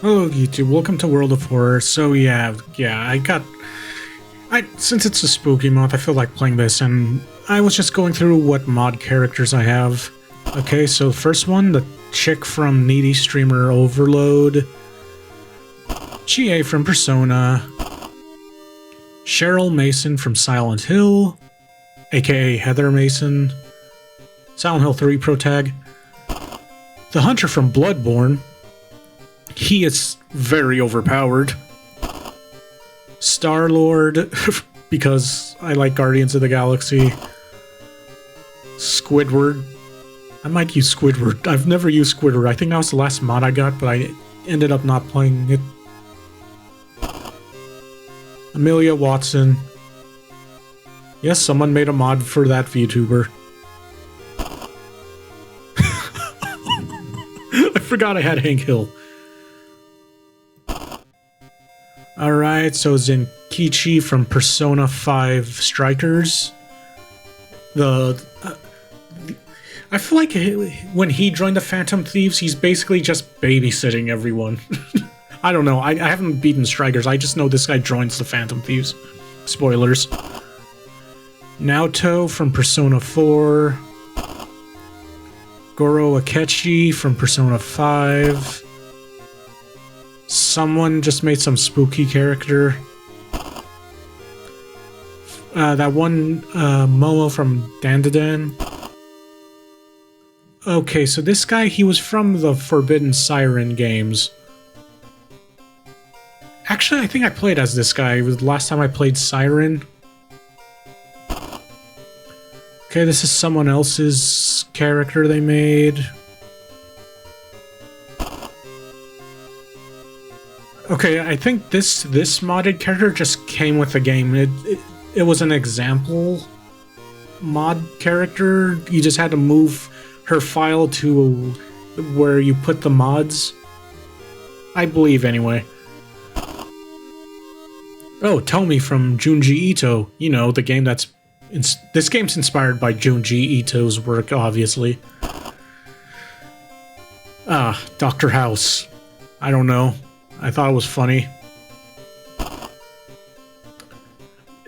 Hello YouTube, welcome to World of Horror. So yeah, since it's a spooky month, I feel like playing this, and I was just going through what mod characters I have. Okay, so the first one, the chick from Needy Streamer Overload, GA from Persona, Cheryl Mason from Silent Hill, aka Heather Mason, Silent Hill 3 Pro Tag, the Hunter from Bloodborne. He is very overpowered. Star-Lord, because I like Guardians of the Galaxy. Squidward. I might use Squidward. I've never used Squidward. I think that was the last mod I got, but I ended up not playing it. Amelia Watson. Yes, someone made a mod for that VTuber. I forgot I had Hank Hill. Alright, so Zenkichi from Persona 5 Strikers. I feel like when he joined the Phantom Thieves, he's basically just babysitting everyone. I don't know, I haven't beaten Strikers, I just know this guy joins the Phantom Thieves. Spoilers. Naoto from Persona 4. Goro Akechi from Persona 5. Someone just made some spooky character. That one Momo from Dandadan. Okay, so this guy, he was from the Forbidden Siren games. Actually, I think I played as this guy. It was the last time I played Siren. Okay, this is someone else's character they made. Okay, I think this modded character just came with the game. It was an example mod character. You just had to move her file to where you put the mods. I believe, anyway. Oh, Tomi from Junji Ito. You know, the game that's... this game's inspired by Junji Ito's work, obviously. Ah, Dr. House. I don't know. I thought it was funny.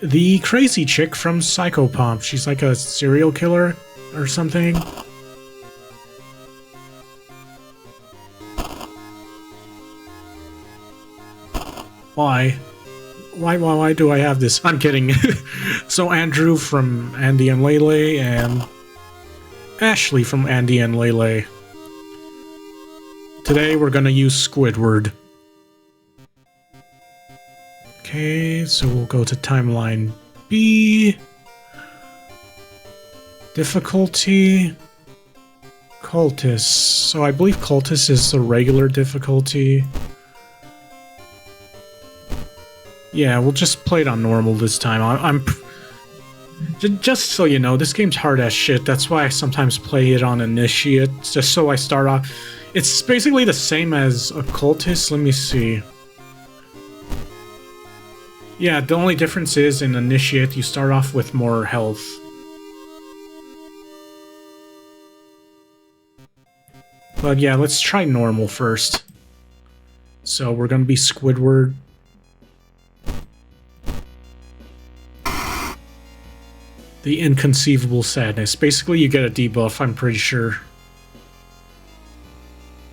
The crazy chick from Psychopomp. She's like a serial killer or something. Why? Why do I have this? I'm kidding. So Andrew from Andy and Lele and Ashley from Andy and Lele. Today we're gonna use Squidward. Okay, so we'll go to timeline B. Difficulty. Cultist. So I believe Cultist is the regular difficulty. Yeah, we'll just play it on normal this time. I'm just so you know, this game's hard as shit. That's why I sometimes play it on Initiate, just so I start off. It's basically the same as a Cultist. Let me see. Yeah, the only difference is in Initiate, you start off with more health. But yeah, let's try normal first. So we're gonna be Squidward. The Inconceivable Sadness. Basically, you get a debuff, I'm pretty sure.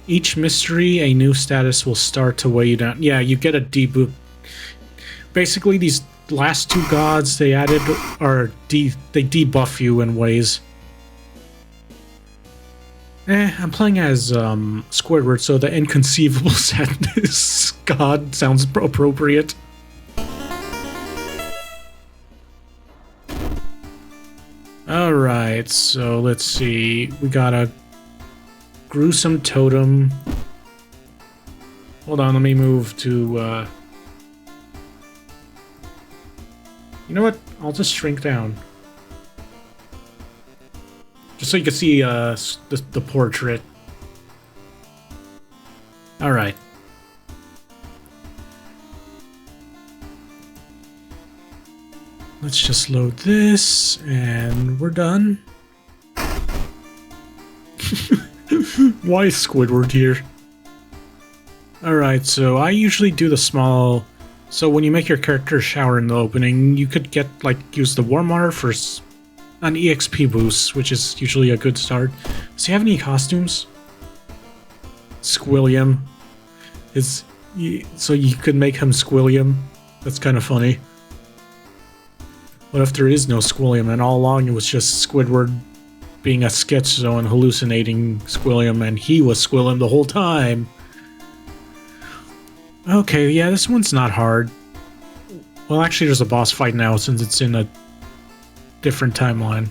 Each mystery, a new status will start to weigh you down. Yeah, you get a debuff. Basically, these last two gods they added are they debuff you in ways. I'm playing as Squidward, so the Inconceivable Sadness god sounds appropriate. Alright, so let's see. We got a gruesome totem. Hold on, let me move to you know what? I'll just shrink down. Just so you can see the portrait. Alright. Let's just load this, and we're done. Why is Squidward here? Alright, so I usually do the small... So when you make your character shower in the opening, you could get, like, use the warm water for an EXP boost, which is usually a good start. Does he have any costumes? Squilliam. So you could make him Squilliam. That's kind of funny. What if there is no Squilliam and all along it was just Squidward being a sketch zone hallucinating Squilliam and he was Squilliam the whole time? Okay, yeah, this one's not hard. Well, actually there's a boss fight now since it's in a different timeline.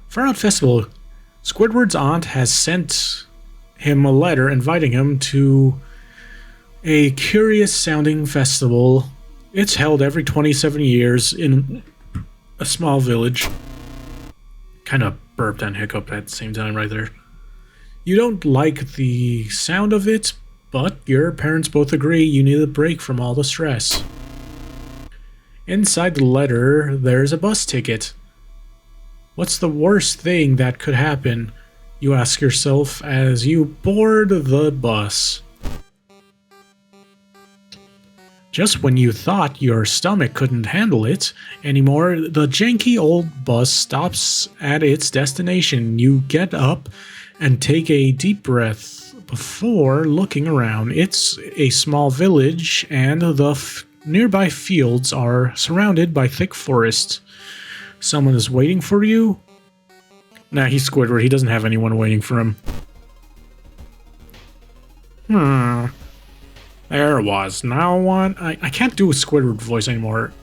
Far Out Festival. Squidward's aunt has sent him a letter inviting him to a curious sounding festival. It's held every 27 years in a small village. Kind of burped and hiccuped at the same time right there. You don't like the sound of it, but your parents both agree you need a break from all the stress. Inside the letter, there's a bus ticket. What's the worst thing that could happen? You ask yourself as you board the bus. Just when you thought your stomach couldn't handle it anymore, the janky old bus stops at its destination. You get up and take a deep breath before looking around. It's a small village, and the nearby fields are surrounded by thick forest. Someone is waiting for you? Nah, he's Squidward. He doesn't have anyone waiting for him. There was no one. I can't do a Squidward voice anymore.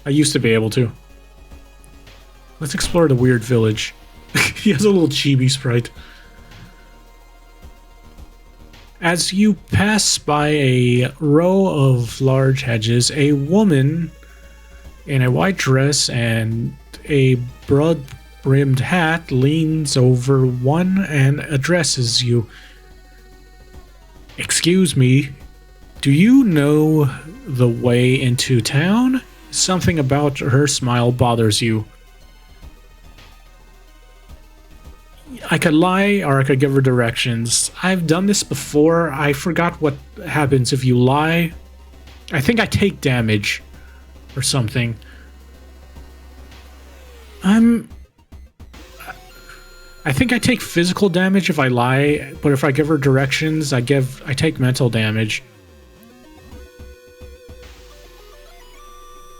I used to be able to. Let's explore the weird village. He has a little chibi sprite. As you pass by a row of large hedges, a woman in a white dress and a broad-brimmed hat leans over one and addresses you. Excuse me, do you know the way into town? Something about her smile bothers you. I could lie or I could give her directions. I've done this before. I forgot what happens if you lie. I think I take damage or something. I think I take physical damage if I lie, but if I give her directions, I take mental damage.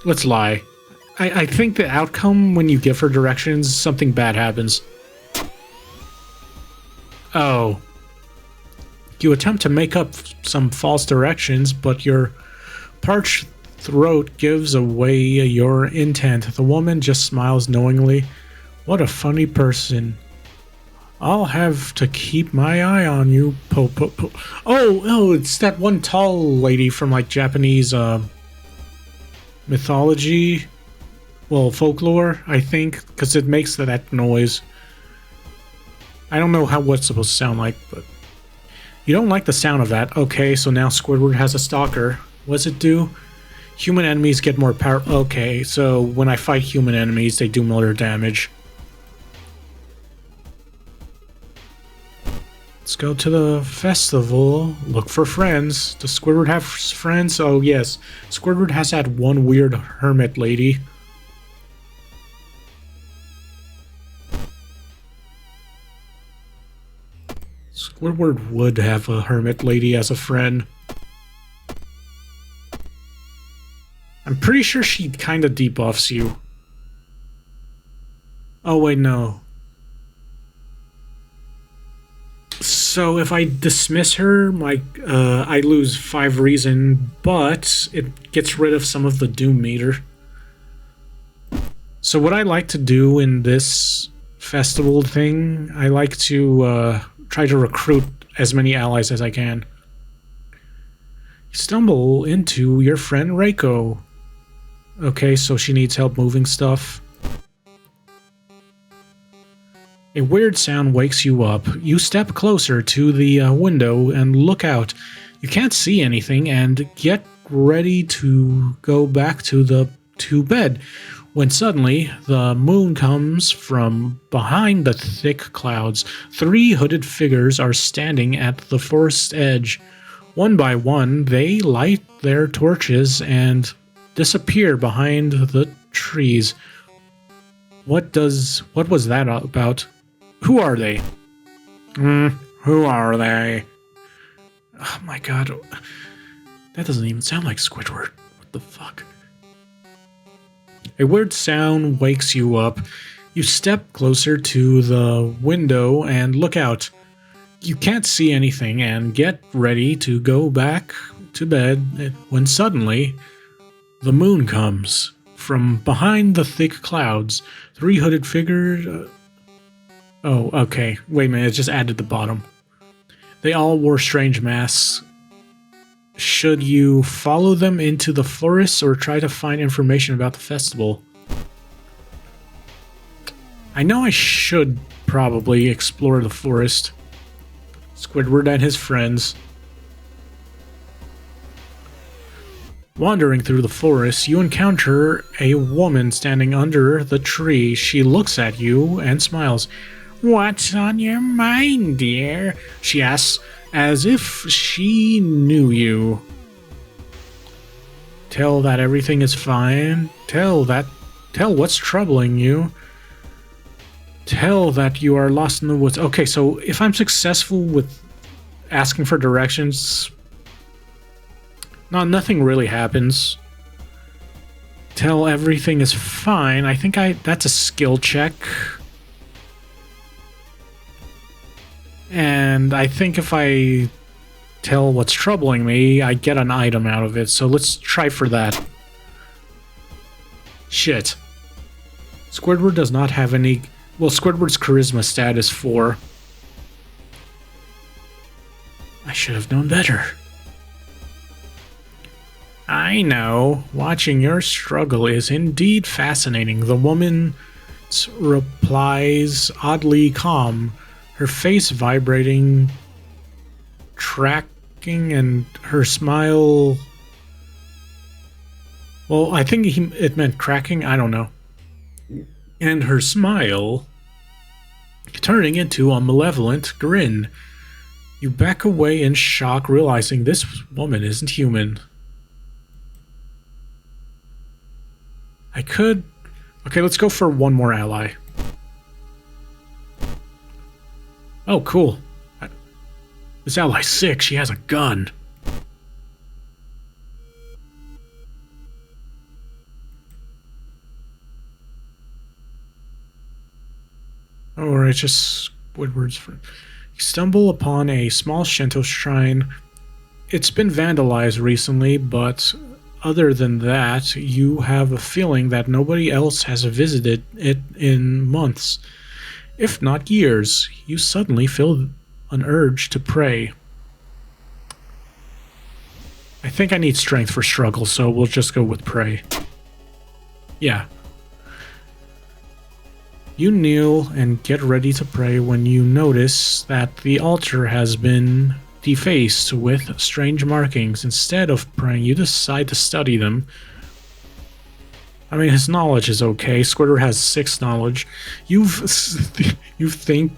Let's lie. I think the outcome when you give her directions, something bad happens. Oh. You attempt to make up some false directions, but your parched throat gives away your intent. The woman just smiles knowingly. What a funny person. I'll have to keep my eye on you. Oh, it's that one tall lady from like Japanese mythology. Well, folklore, I think, because it makes that noise. I don't know what it's supposed to sound like, but you don't like the sound of that. Okay, so now Squidward has a stalker. What does it do? Human enemies get more power. Okay, so when I fight human enemies, they do more damage. Let's go to the festival. Look for friends. Does Squidward have friends? Oh, yes. Squidward has had one weird hermit lady. Squidward would have a hermit lady as a friend. I'm pretty sure she kind of debuffs you. Oh, wait, no. So if I dismiss her, I lose 5 reason, but it gets rid of some of the doom meter. So what I like to do in this festival thing, I like to try to recruit as many allies as I can. You stumble into your friend Reiko. Okay, so she needs help moving stuff. A weird sound wakes you up. You step closer to the window and look out. You can't see anything and get ready to go back to bed when suddenly the moon comes from behind the thick clouds. 3 hooded figures are standing at the forest's edge. One by one, they light their torches and disappear behind the trees. What was that about? Who are they? Who are they? Oh my god. That doesn't even sound like Squidward. What the fuck? A weird sound wakes you up. You step closer to the window and look out. You can't see anything and get ready to go back to bed when suddenly the moon comes from behind the thick clouds. 3 hooded figures. Oh, okay. Wait a minute. It just added the bottom. They all wore strange masks. Should you follow them into the forest or try to find information about the festival? I know I should probably explore the forest. Squidward and his friends. Wandering through the forest, you encounter a woman standing under the tree. She looks at you and smiles. "What's on your mind, dear?" she asks, as if she knew you. Tell that everything is fine. Tell what's troubling you. Tell that you are lost in the woods. Okay, so if I'm successful with asking for directions, nothing really happens. Tell everything is fine. I think that's a skill check. And I think if I tell what's troubling me, I get an item out of it. So let's try for that. Shit. Squidward does not have any... Well, Squidward's charisma stat is 4. I should have known better. I know. Watching your struggle is indeed fascinating. The woman's replies oddly calm. Her face vibrating, tracking, and her smile... Well, I think it meant cracking, I don't know. And her smile turning into a malevolent grin. You back away in shock, realizing this woman isn't human. Okay, let's go for one more ally. Oh, cool. This ally's sick. She has a gun. Alright, just Squidward's friend. You stumble upon a small Shinto shrine. It's been vandalized recently, but other than that, you have a feeling that nobody else has visited it in months. If not years. You suddenly feel an urge to pray. I think I need strength for struggle, so we'll just go with pray. Yeah. You kneel and get ready to pray when you notice that the altar has been defaced with strange markings. Instead of praying, you decide to study them. I mean, his knowledge is okay. Squidward has 6 knowledge. You think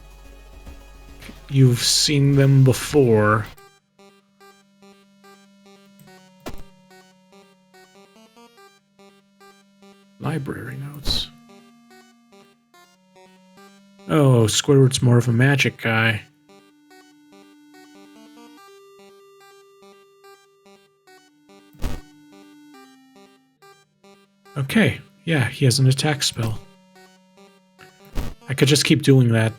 you've seen them before. Library notes. Oh, Squidward's more of a magic guy. Okay, yeah, he has an attack spell. I could just keep doing that,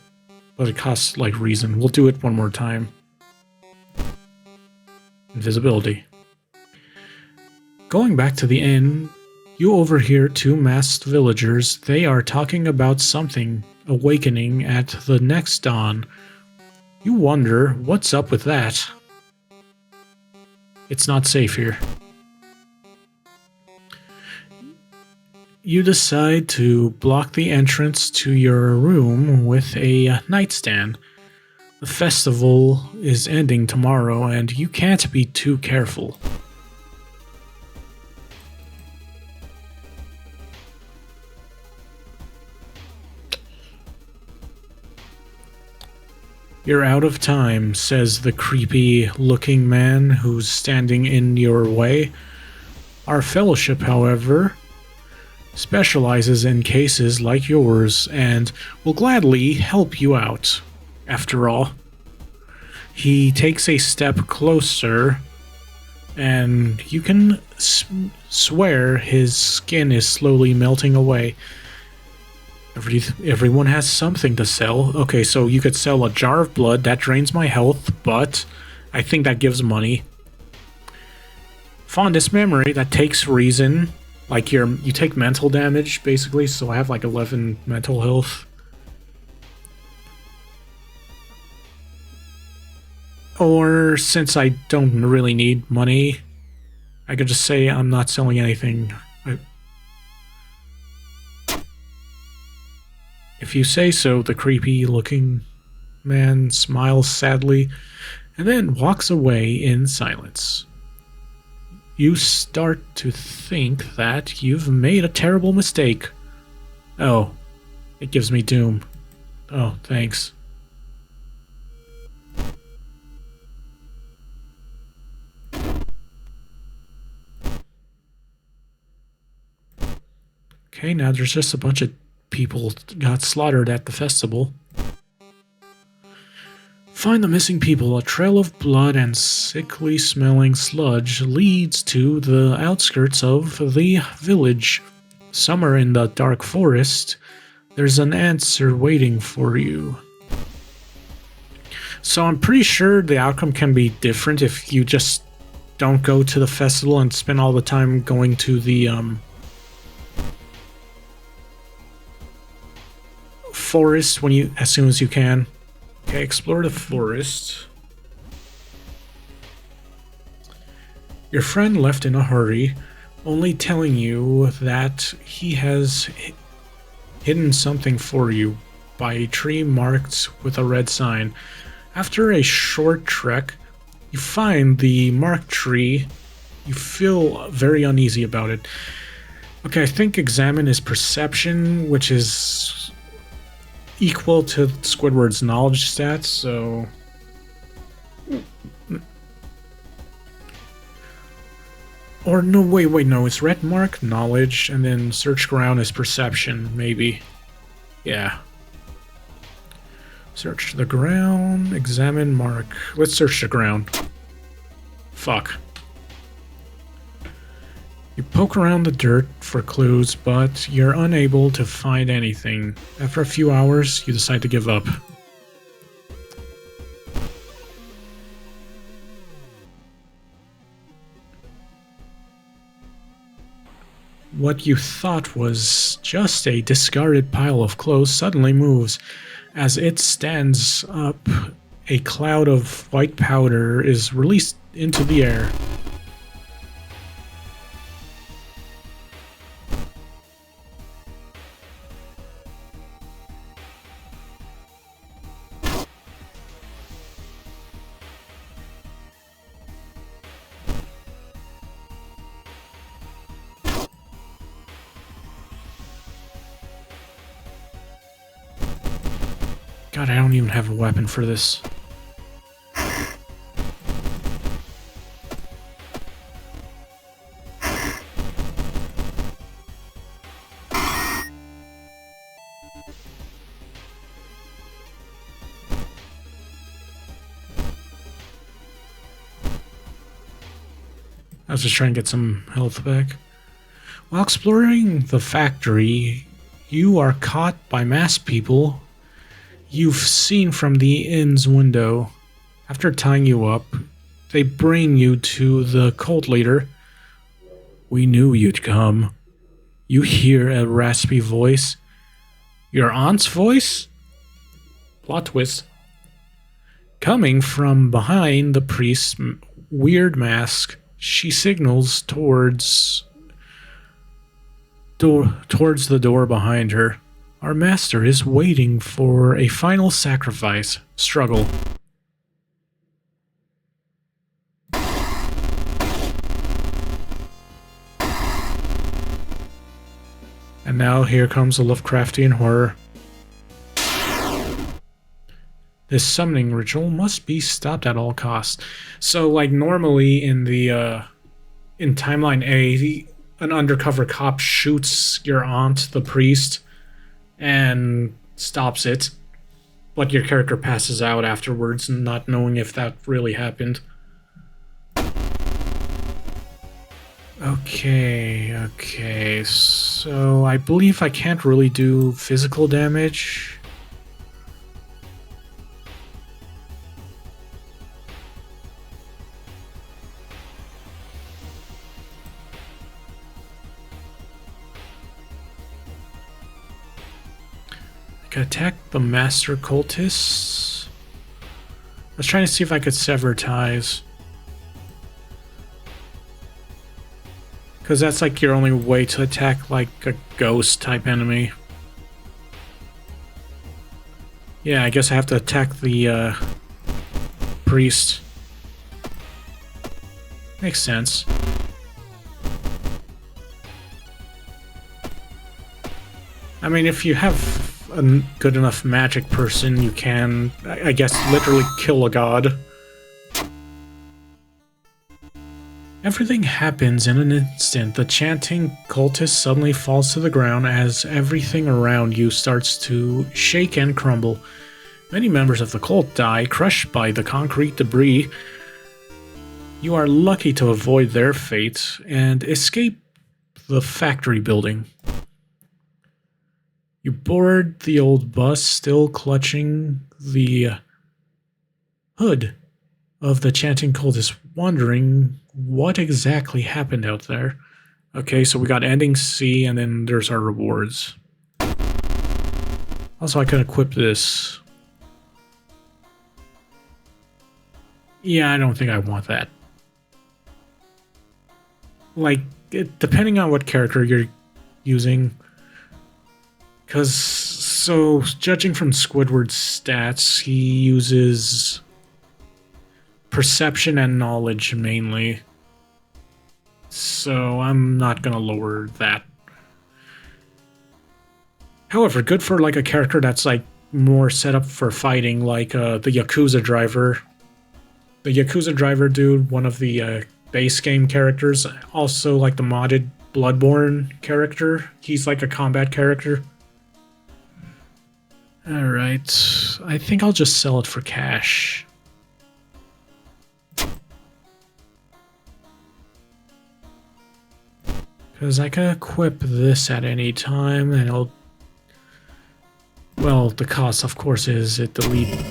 but it costs, like, reason. We'll do it one more time. Invisibility. Going back to the inn, you overhear 2 masked villagers. They are talking about something awakening at the next dawn. You wonder what's up with that. It's not safe here. You decide to block the entrance to your room with a nightstand. The festival is ending tomorrow, and you can't be too careful. You're out of time, says the creepy-looking man who's standing in your way. Our fellowship, however, specializes in cases like yours and will gladly help you out. After all, he takes a step closer, and you can swear his skin is slowly melting away. Everyone has something to sell. Okay, so you could sell a jar of blood. That drains my health, but I think that gives money. Fondest memory, that takes reason. Like you take mental damage, basically, so I have like 11 mental health. Or, since I don't really need money, I could just say I'm not selling anything. If you say so, the creepy-looking man smiles sadly and then walks away in silence. You start to think that you've made a terrible mistake. Oh, it gives me doom. Oh, thanks. Okay, now there's just a bunch of people got slaughtered at the festival. Find the missing people. A trail of blood and sickly smelling sludge leads to the outskirts of the village. Somewhere in the dark forest, there's an answer waiting for you. So I'm pretty sure the outcome can be different if you just don't go to the festival and spend all the time going to the forest as soon as you can. Okay, explore the forest. Your friend left in a hurry, only telling you that he has hidden something for you by a tree marked with a red sign. After a short trek, you find the marked tree. You feel very uneasy about it. Okay, I think examine is perception, which is equal to Squidward's knowledge stats, so... Or no, wait, no, it's red mark, knowledge, and then search ground is perception, maybe. Yeah. Search the ground, examine mark. Let's search the ground. Fuck. You poke around the dirt for clues, but you're unable to find anything. After a few hours, you decide to give up. What you thought was just a discarded pile of clothes suddenly moves. As it stands up, a cloud of white powder is released into the air. God, I don't even have a weapon for this. I was just trying to get some health back. While exploring the factory, you are caught by masked people you've seen from the inn's window. After tying you up, they bring you to the cult leader. We knew you'd come. You hear a raspy voice. Your aunt's voice? Plot twist. Coming from behind the priest's weird mask, she signals towards the door behind her. Our master is waiting for a final sacrifice. Struggle. And now here comes a Lovecraftian horror. This summoning ritual must be stopped at all costs. So, like, normally in the in timeline A, an undercover cop shoots your aunt, the priest, and stops it, but your character passes out afterwards, not knowing if that really happened. Okay, so I believe I can't really do physical damage. I could attack the master cultists. I was trying to see if I could sever ties. Because that's like your only way to attack like a ghost type enemy. Yeah, I guess I have to attack the priest. Makes sense. I mean, if you have a good enough magic person, you can, I guess, literally kill a god. Everything happens in an instant. The chanting cultist suddenly falls to the ground as everything around you starts to shake and crumble. Many members of the cult die, crushed by the concrete debris. You are lucky to avoid their fate and escape the factory building. You board the old bus, still clutching the hood of the chanting cultist, wondering what exactly happened out there. Okay, so we got ending C, and then there's our rewards. Also, I can equip this. Yeah, I don't think I want that. Like, depending on what character you're using. Because, so, judging from Squidward's stats, he uses perception and knowledge mainly. So, I'm not gonna lower that. However, good for, like, a character that's, like, more set up for fighting, like, the Yakuza driver. The Yakuza driver dude, one of the, base game characters. Also, like, the modded Bloodborne character. He's, like, a combat character. Alright, I think I'll just sell it for cash. Because I can equip this at any time, and it'll... Well, the cost, of course, is it delete... It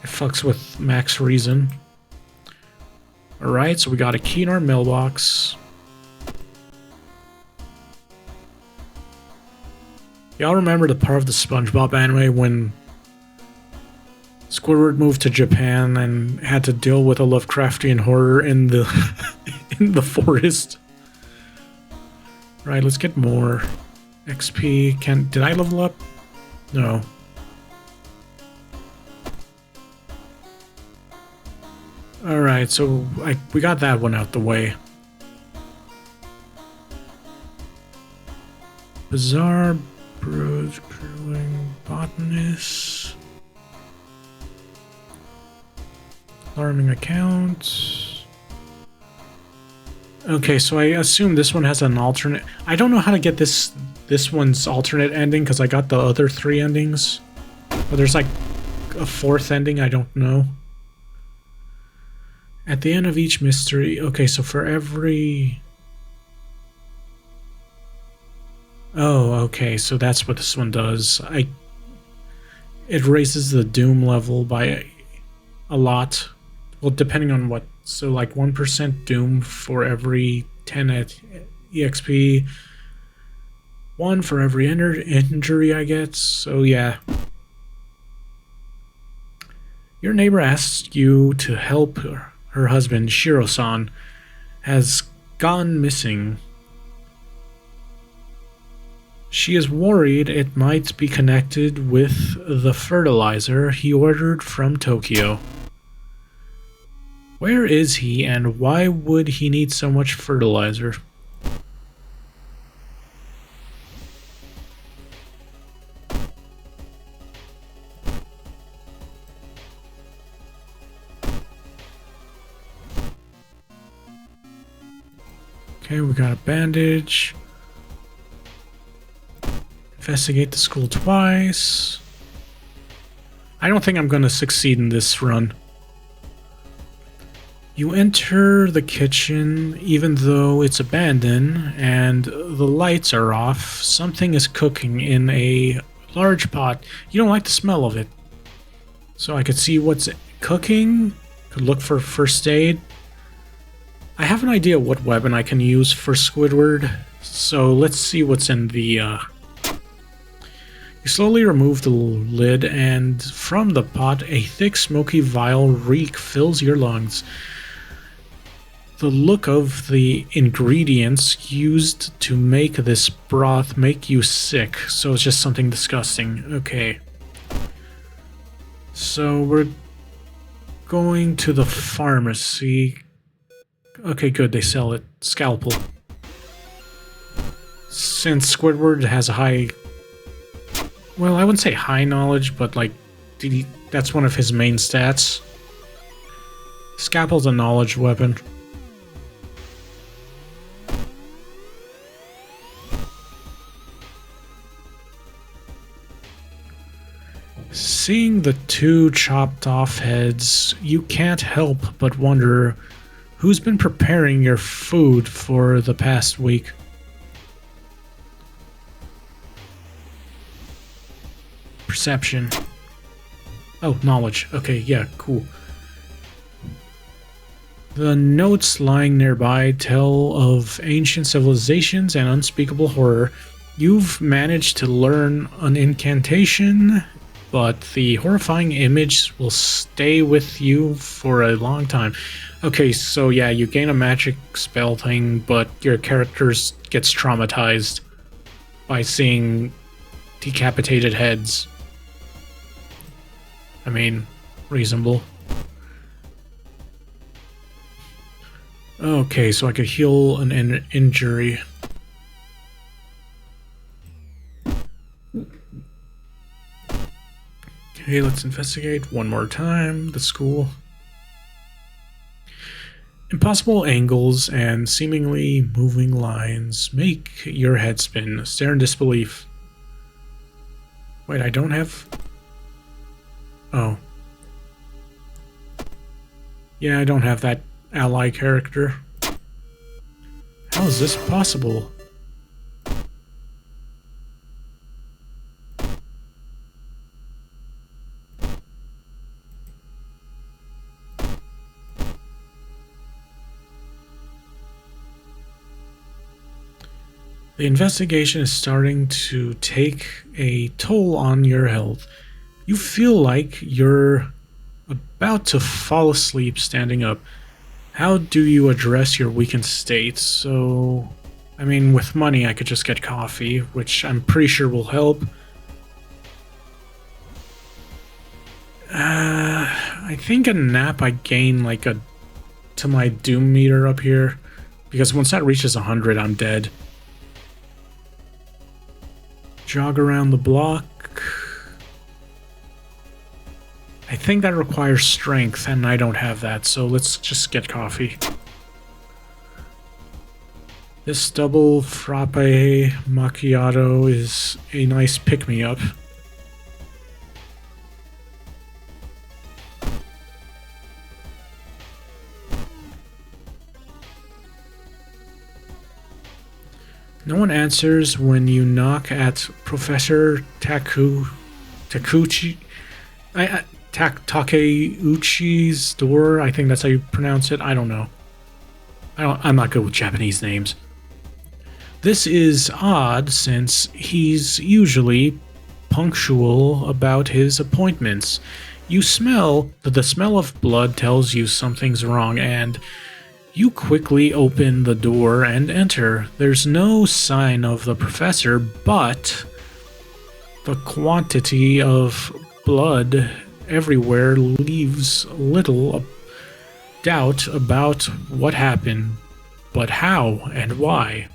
fucks with max reason. Alright, so we got a key in our mailbox. Y'all remember the part of the SpongeBob anime when Squidward moved to Japan and had to deal with a Lovecraftian horror in the in the forest? Right, let's get more XP. Did I level up? No. Alright, so we got that one out the way. Bizarre Bros Crewing Botanist. Alarming account. Okay, so I assume this one has an alternate. I don't know how to get this one's alternate ending because I got the other 3 endings. But there's like a 4th ending, I don't know. At the end of each mystery. Okay, so for every... Oh, okay, so that's what this one does. It raises the doom level by a lot. Well, depending on what. So, like 1% doom for every 10 at EXP. 1 for every injury I get. So, yeah. Your neighbor asks you to help her husband, Shiro-san, has gone missing. She is worried it might be connected with the fertilizer he ordered from Tokyo. Where is he, and why would he need so much fertilizer? Okay, we got a bandage. Investigate the school twice. I don't think I'm going to succeed in this run. You enter the kitchen even though it's abandoned and the lights are off. Something is cooking in a large pot. You don't like the smell of it. So I could see what's cooking. Could look for first aid. I have an idea what weapon I can use for Squidward. So let's see what's in the... You slowly remove the lid, and from the pot, a thick, smoky, vile reek fills your lungs. The look of the ingredients used to make this broth make you sick, so it's just something disgusting. Okay. So we're going to the pharmacy. Okay, good, they sell it. Scalpel. Since Squidward has a high... Well, I wouldn't say high knowledge, but like, that's one of his main stats. Scalpel's a knowledge weapon. Seeing the two chopped off heads, you can't help but wonder who's been preparing your food for the past week. Perception. Oh, knowledge. Okay, yeah, cool. The notes lying nearby tell of ancient civilizations and unspeakable horror. You've managed to learn an incantation, but the horrifying image will stay with you for a long time. Okay, so yeah, you gain a magic spell thing, but your character gets traumatized by seeing decapitated heads. I mean, reasonable. Okay, so I could heal an injury. Okay, let's investigate one more time. The school. Impossible angles and seemingly moving lines make your head spin. Stare in disbelief. Wait, I don't have... Oh. Yeah, I don't have that ally character. How is this possible? The investigation is starting to take a toll on your health. You feel like you're about to fall asleep standing up. How do you address your weakened state? So, I mean, with money I could just get coffee, which I'm pretty sure will help. I think a nap I gain like to my doom meter up here, because once that reaches 100 I'm dead. Jog around the block. I think that requires strength, and I don't have that, so let's just get coffee. This double frappe macchiato is a nice pick-me-up. No one answers when you knock at Professor Takeuchi's door. I think that's how you pronounce it. I don't know. I'm not good with Japanese names. This is odd since he's usually punctual about his appointments. You smell that the smell of blood tells you something's wrong, and you quickly open the door and enter. There's no sign of the professor, but the quantity of blood everywhere leaves little doubt about what happened, but how and why.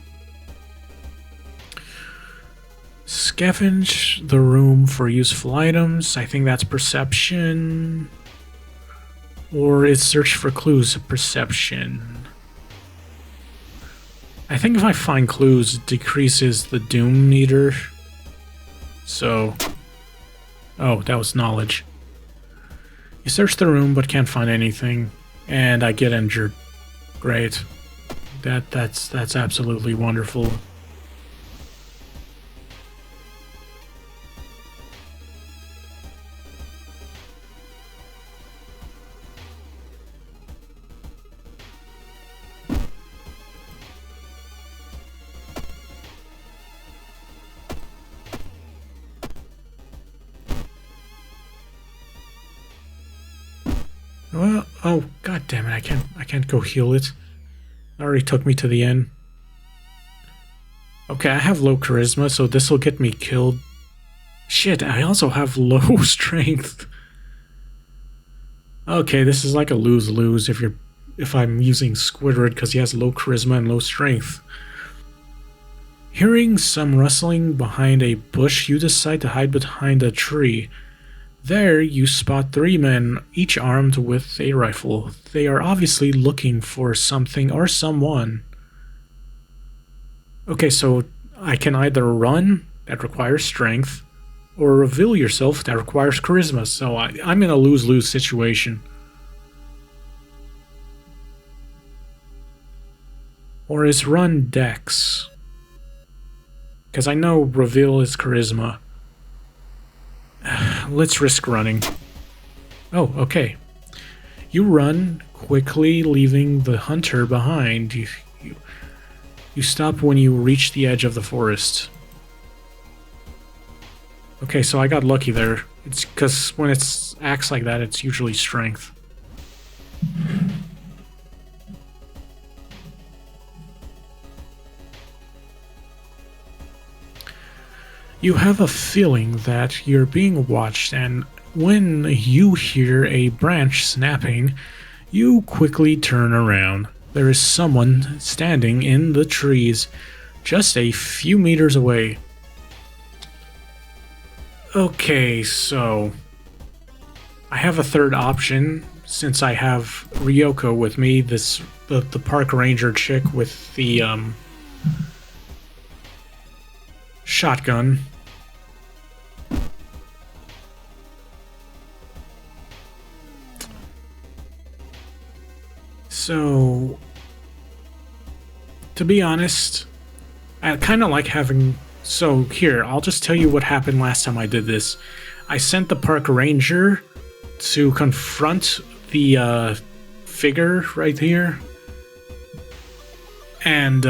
Scavenge the room for useful items. I think that's perception. Or is search for clues perception? I think if I find clues, it decreases the doom meter. So... Oh, that was knowledge. You search the room but can't find anything, and I get injured. Great. That's absolutely wonderful. Well, oh god damn it! I can't go heal it. It already took me to the end. Okay, I have low charisma, so this will get me killed. Shit, I also have low strength. Okay, this is like a lose-lose if I'm using Squidward because he has low charisma and low strength. Hearing some rustling behind a bush, you decide to hide behind a tree. There, you spot 3 men, each armed with a rifle. They are obviously looking for something or someone. Okay, so I can either run, that requires strength, or reveal yourself, that requires charisma. So I'm in a lose-lose situation. Or is run dex? Because I know reveal is charisma. Let's risk running. Oh, okay. You run quickly, leaving the hunter behind. You stop when you reach the edge of the forest. Okay, so I got lucky there. It's because when it acts like that, it's usually strength. You have a feeling that you're being watched, and when you hear a branch snapping, you quickly turn around. There is someone standing in the trees, just a few meters away. Okay, so I have a third option since I have Ryoko with me, the park ranger chick with the shotgun. So, to be honest, I kind of like having... So here, I'll just tell you what happened last time I did this. I sent the park ranger to confront the figure right here. And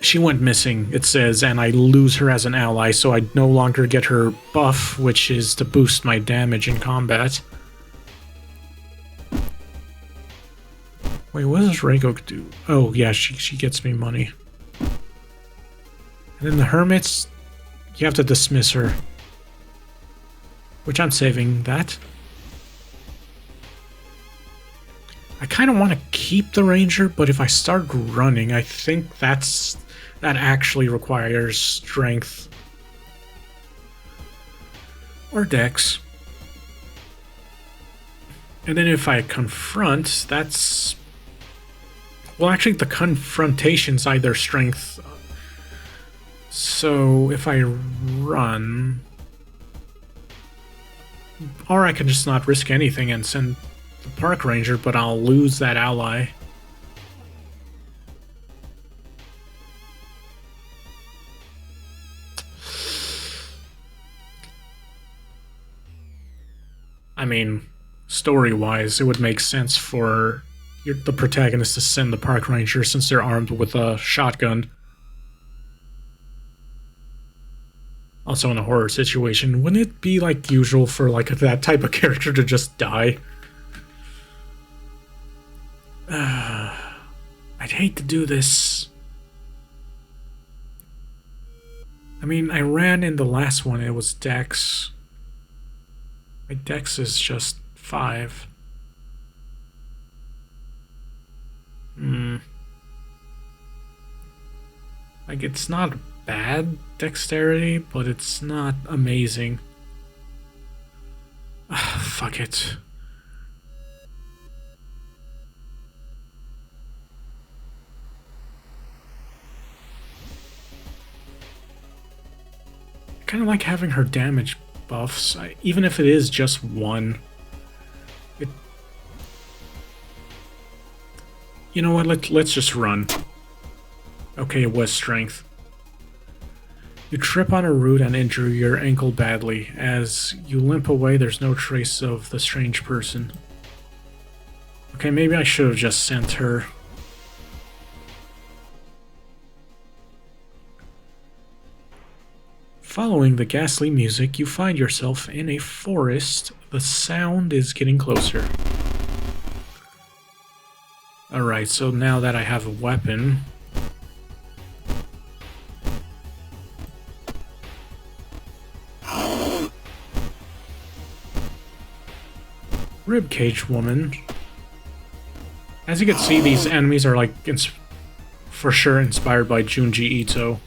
she went missing, it says, and I lose her as an ally, so I no longer get her buff, which is to boost my damage in combat. Wait, what does Reiko do? Oh, yeah, she gets me money. And then the hermits, you have to dismiss her. Which I'm saving that. I kind of want to keep the ranger, but if I start running, I think that actually requires strength. Or dex. And then if I confront, that's... Well, actually, the confrontation's either strength. So if I run... Or I can just not risk anything and send the park ranger, but I'll lose that ally. I mean, story-wise, it would make sense for the protagonist to send the park ranger since they're armed with a shotgun. Also in a horror situation, wouldn't it be like usual for like that type of character to just die? I'd hate to do this. I mean, I ran in the last one, it was Dex. My Dex is just 5. Like, it's not bad dexterity, but it's not amazing. Fuck it. kind of like having her damage buffs, even if it is just one. You know what, let's just run. Okay, it was strength. You trip on a root and injure your ankle badly. As you limp away, there's no trace of the strange person. Okay, maybe I should have just sent her. Following the ghastly music, you find yourself in a forest. The sound is getting closer. Alright, so now that I have a weapon... Ribcage woman. As you can see, these enemies are like, for sure inspired by Junji Ito.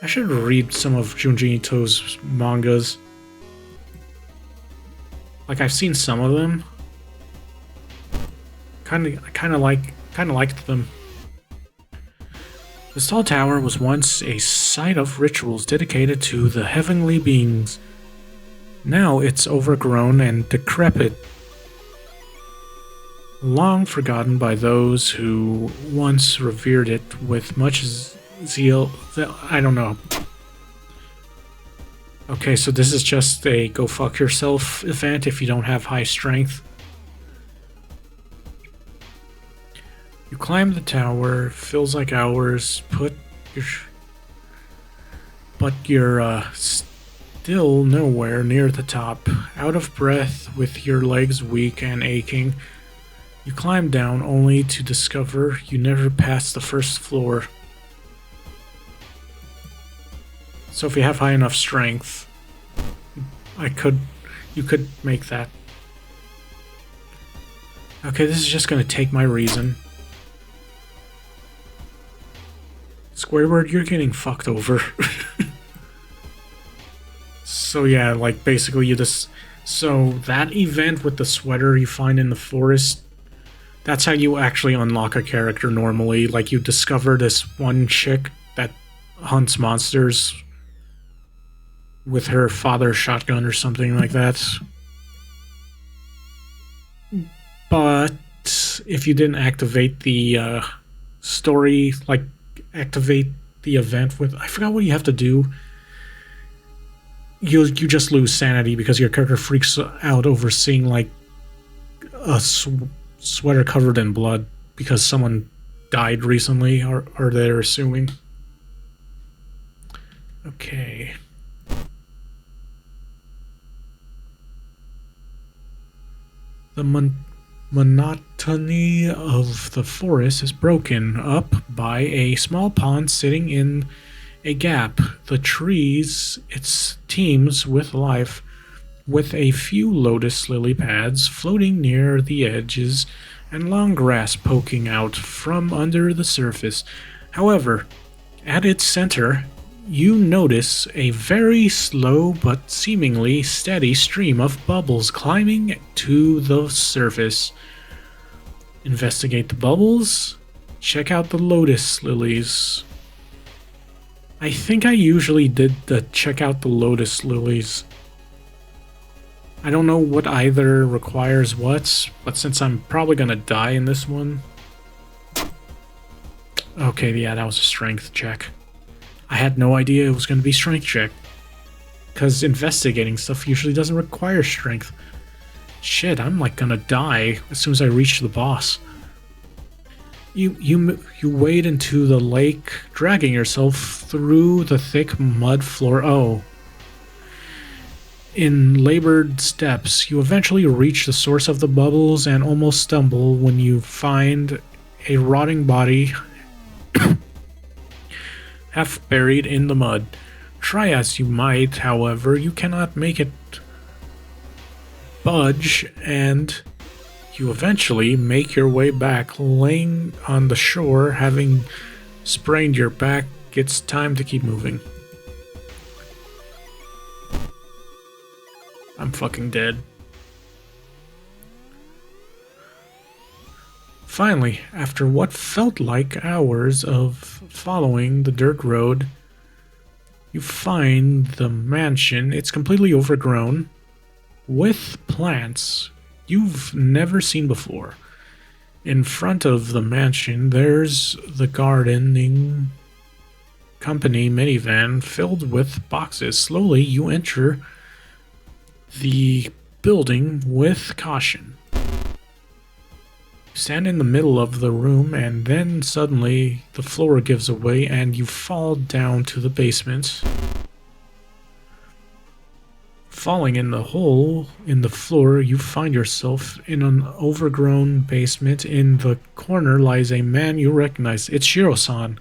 I should read some of Junji Ito's mangas. Like, I've seen some of them. I kind of liked them. This tall tower was once a site of rituals dedicated to the heavenly beings. Now it's overgrown and decrepit, long forgotten by those who once revered it with much zeal. I don't know. Okay, so this is just a go fuck yourself event if you don't have high strength. You climb the tower, feels like hours, but you're still nowhere near the top. Out of breath, with your legs weak and aching, you climb down only to discover you never passed the first floor. So if you have high enough strength, you could make that. Okay, this is just gonna take my reason. Squidward, you're getting fucked over. So yeah, like basically you just... So that event with the sweater you find in the forest, that's how you actually unlock a character normally. Like, you discover this one chick that hunts monsters with her father's shotgun or something like that. But if you didn't activate the story, like activate the event with... I forgot what you have to do. You just lose sanity because your character freaks out over seeing like a sweater covered in blood because someone died recently, or they're assuming. Okay. The monotony of the forest is broken up by a small pond sitting in a gap. The trees, it teems with life, with a few lotus lily pads floating near the edges and long grass poking out from under the surface. However, at its center, you notice a very slow but seemingly steady stream of bubbles climbing to the surface. Investigate the bubbles. Check out the lotus lilies. I think I usually did the check out the lotus lilies. I don't know what either requires what, but since I'm probably gonna die in this one... Okay, yeah, that was a strength check. I had no idea it was gonna be strength check. Because investigating stuff usually doesn't require strength. Shit, I'm like gonna die as soon as I reach the boss. You wade into the lake, dragging yourself through the thick mud floor. Oh. In labored steps, you eventually reach the source of the bubbles and almost stumble when you find a rotting body half buried in the mud. Try as you might, however, you cannot make it budge, and you eventually make your way back, laying on the shore, having sprained your back. It's time to keep moving. I'm fucking dead. Finally, after what felt like hours of following the dirt road, you find the mansion. It's completely overgrown with plants you've never seen before. In front of the mansion, there's the gardening company minivan filled with boxes. Slowly, you enter the building with caution. Stand in the middle of the room, and then suddenly the floor gives away and you fall down to the basement. Falling in the hole in the floor, you find yourself in an overgrown basement. In the corner lies a man you recognize. It's Shiro-san,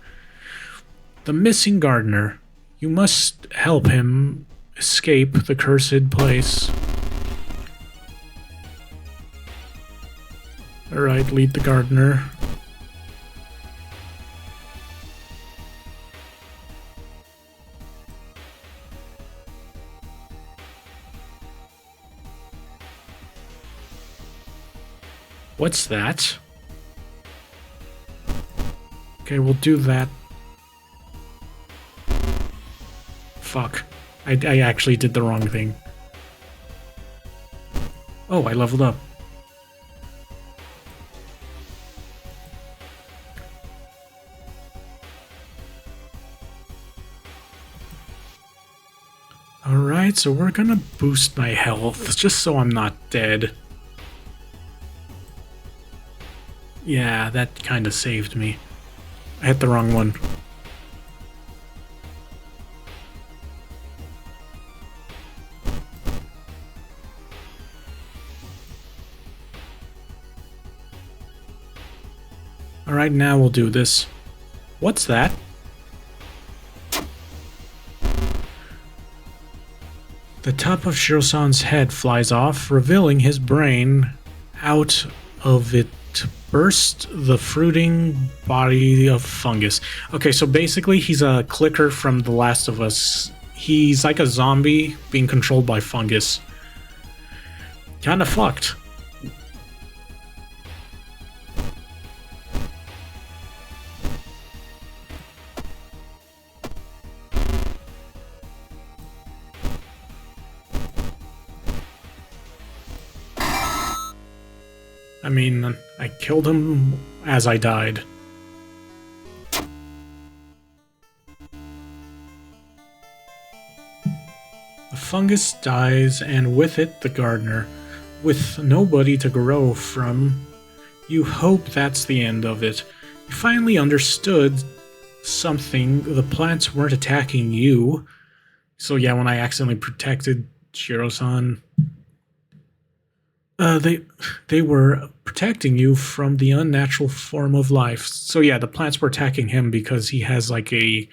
the missing gardener. You must help him escape the cursed place. Alright, lead the gardener. What's that? Okay, we'll do that. Fuck. I actually did the wrong thing. Oh, I leveled up. Alright, so we're gonna boost my health, just so I'm not dead. Yeah, that kinda saved me. I hit the wrong one. Alright, now we'll do this. What's that? The top of Shiro-san's head flies off, revealing his brain. Out of it burst the fruiting body of fungus. Okay, so basically he's a clicker from The Last of Us. He's like a zombie being controlled by fungus. Kinda fucked. I mean, I killed him as I died. The fungus dies, and with it, the gardener. With nobody to grow from, you hope that's the end of it. You finally understood something. The plants weren't attacking you. So yeah, when I accidentally protected Shiro-san, they were protecting you from the unnatural form of life. So yeah, the plants were attacking him because he has like he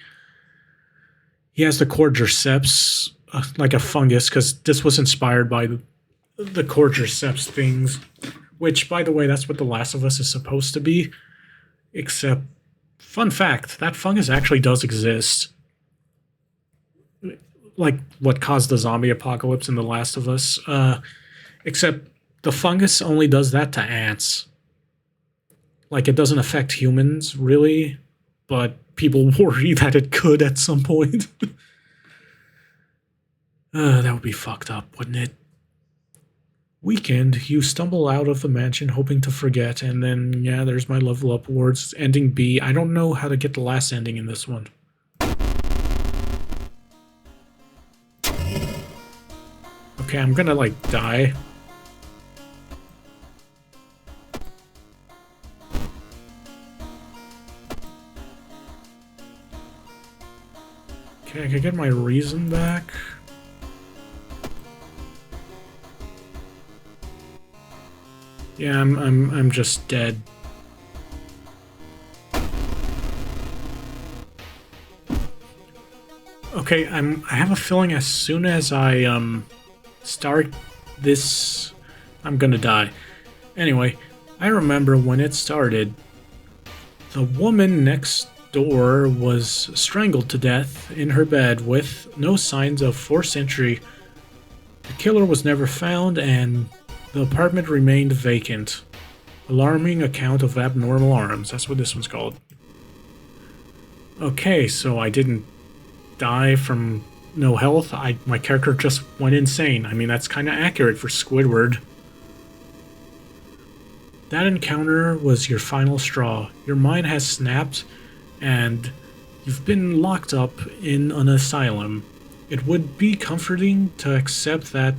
has the cordyceps, like a fungus, because this was inspired by the cordyceps things, which, by the way, that's what The Last of Us is supposed to be. Except, fun fact, that fungus actually does exist. Like what caused the zombie apocalypse in The Last of Us. Except the fungus only does that to ants. Like, it doesn't affect humans, really, but people worry that it could at some point. That would be fucked up, wouldn't it? Weakened, you stumble out of the mansion hoping to forget, and then, yeah, there's my level up awards. Ending B. I don't know how to get the last ending in this one. Okay, I'm gonna, like, die. Okay, I can get my reason back. Yeah, I'm just dead. Okay, I have a feeling as soon as I start this, I'm gonna die. Anyway, I remember when it started. The woman next door was strangled to death in her bed with no signs of forced entry. The killer was never found, and the apartment remained vacant. Alarming account of abnormal arms. That's what this one's called. Okay, so I didn't die from no health. My character just went insane. I mean, that's kind of accurate for Squidward. That encounter was your final straw. Your mind has snapped, and you've been locked up in an asylum. It would be comforting to accept that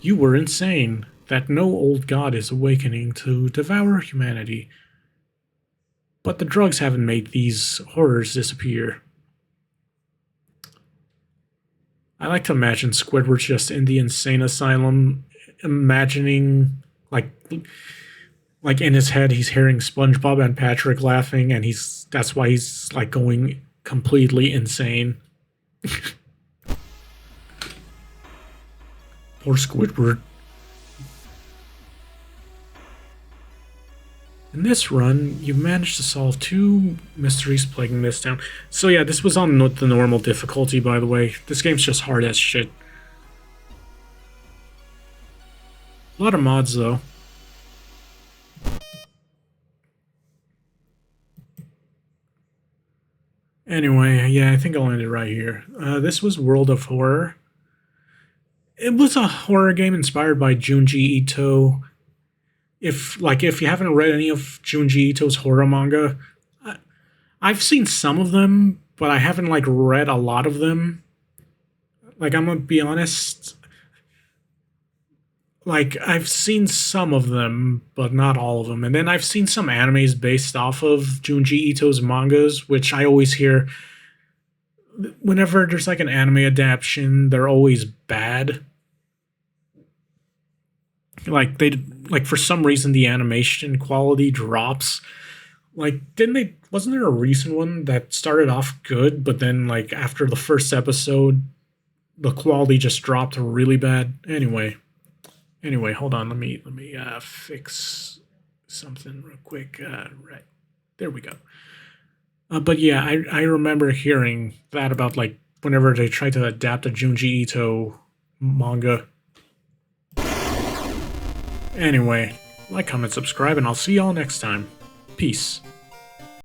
you were insane, that no old god is awakening to devour humanity. But the drugs haven't made these horrors disappear. I like to imagine Squidward's just in the insane asylum, imagining, like in his head he's hearing SpongeBob and Patrick laughing, and that's why he's like going completely insane. Poor Squidward. In this run, you've managed to solve 2 mysteries plaguing this town. So yeah, this was on the normal difficulty, by the way. This game's just hard as shit. A lot of mods, though. Anyway, yeah, I think I'll end it right here. This was World of Horror. It was a horror game inspired by Junji Ito. If you haven't read any of Junji Ito's horror manga, I've seen some of them, but I haven't read a lot of them. I'm gonna be honest. I've seen some of them, but not all of them. And then I've seen some animes based off of Junji Ito's mangas, which I always hear whenever there's an anime adaptation, they're always bad. For some reason the animation quality drops. Wasn't there a recent one that started off good, but then after the first episode the quality just dropped really bad? Anyway, hold on, let me fix something real quick. Right. There we go. But yeah, I remember hearing that about whenever they try to adapt a Junji Ito manga. Anyway, like, comment, subscribe, and I'll see y'all next time. Peace.